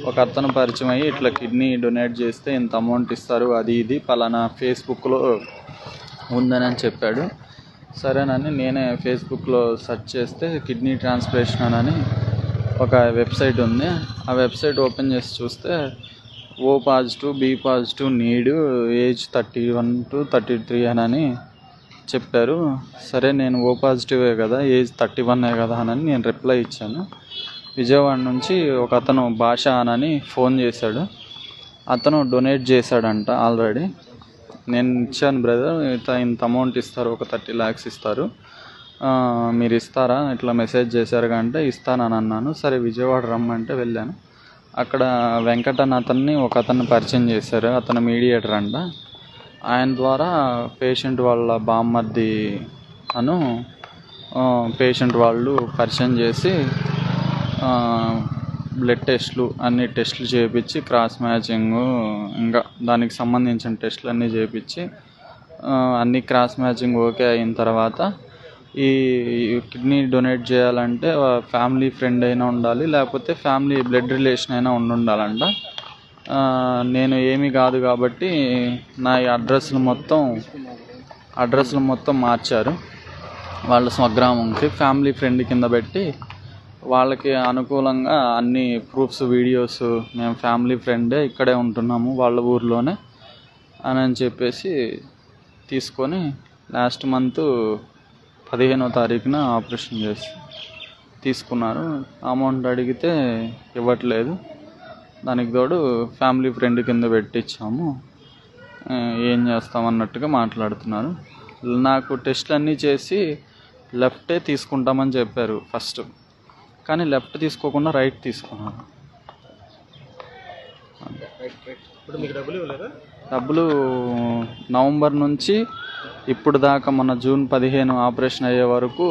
ఒక అతను పరిచయం అయ్యి ఇట్లా కిడ్నీ డొనేట్ చేస్తే ఇంత అమౌంట్ ఇస్తారు, అది ఇది పలానా ఫేస్బుక్లో ఉందని చెప్పాడు. సరేనని నేనే ఫేస్బుక్లో సెర్చ్ చేస్తే కిడ్నీ ట్రాన్స్ప్లాంటేషన్ అని ఒక వెబ్సైట్ ఉంది. ఆ వెబ్సైట్ ఓపెన్ చేసి చూస్తే O positive, B positive need, age 31 to 33 అని చెప్పారు. సరే నేను ఓ పాజిటివే కదా, ఏజ్ 31 కదా అని నేను రిప్లై ఇచ్చాను. విజయవాడ నుంచి ఒక అతను భాష అని ఫోన్ చేశాడు. అతను డొనేట్ చేశాడంట ఆల్రెడీ. నేను ఇచ్చాను బ్రదర్, ఇంత అమౌంట్ ఇస్తారు, ఒక 30 lakhs ఇస్తారు, మీరు ఇస్తారా, ఇట్లా మెసేజ్ చేశారు అంటే ఇస్తానని అన్నాను. సరే విజయవాడ రమ్మంటే వెళ్ళాను. అక్కడ వెంకటన్ అతన్ని ఒక అతన్ని పరిచయం చేశారు. అతను మీడియేటర్ అంట. ఆయన ద్వారా పేషెంట్ వాళ్ళ బామ్మర్ది అను పేషెంట్ వాళ్ళు పరిచయం చేసి బ్లడ్ టెస్ట్లు అన్ని టెస్టులు చేయించి క్రాస్ మ్యాచింగ్ ఇంకా దానికి సంబంధించిన టెస్టులు అన్నీ చేయించి అన్ని క్రాస్ మ్యాచింగ్ ఓకే అయిన తర్వాత ఈ కిడ్నీ డొనేట్ చేయాలంటే ఫ్యామిలీ ఫ్రెండ్ అయినా ఉండాలి, లేకపోతే ఫ్యామిలీ బ్లడ్ రిలేషన్ అయినా ఉండాలంట. నేను ఏమీ కాదు కాబట్టి నా అడ్రస్లు మొత్తం మార్చారు. వాళ్ళ స్వగ్రామంకి ఫ్యామిలీ ఫ్రెండ్ కింద పెట్టి వాళ్ళకి అనుకూలంగా అన్ని ప్రూఫ్స్, వీడియోస్, మేము ఫ్యామిలీ ఫ్రెండే ఇక్కడే ఉంటున్నాము వాళ్ళ ఊర్లోనే అని చెప్పేసి తీసుకొని లాస్ట్ మంత్ 15వ తారీఖున ఆపరేషన్ చేసి తీసుకున్నారు. అమౌంట్ అడిగితే ఇవ్వట్లేదు. దానికి తోడు ఫ్యామిలీ ఫ్రెండ్ కింద పెట్టించాము, ఏం చేస్తామన్నట్టుగా మాట్లాడుతున్నారు. నాకు టెస్ట్లు అన్నీ చేసి లెఫ్టే తీసుకుంటామని చెప్పారు ఫస్ట్, కానీ లెఫ్ట్ తీసుకోకుండా రైట్ తీసుకున్నాను. డబ్బులు నవంబర్ నుంచి ఇప్పుడు దాకా మొన్న జూన్ 15 ఆపరేషన్ అయ్యే వరకు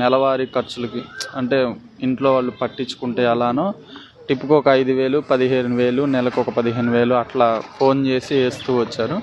నెలవారీ ఖర్చులకి, అంటే ఇంట్లో వాళ్ళు పట్టించుకుంటే అలానో టిప్కి ఒక 5,000, 15,000, నెలకు ఒక 15,000 అట్లా ఫోన్ చేసి వేస్తూ వచ్చారు.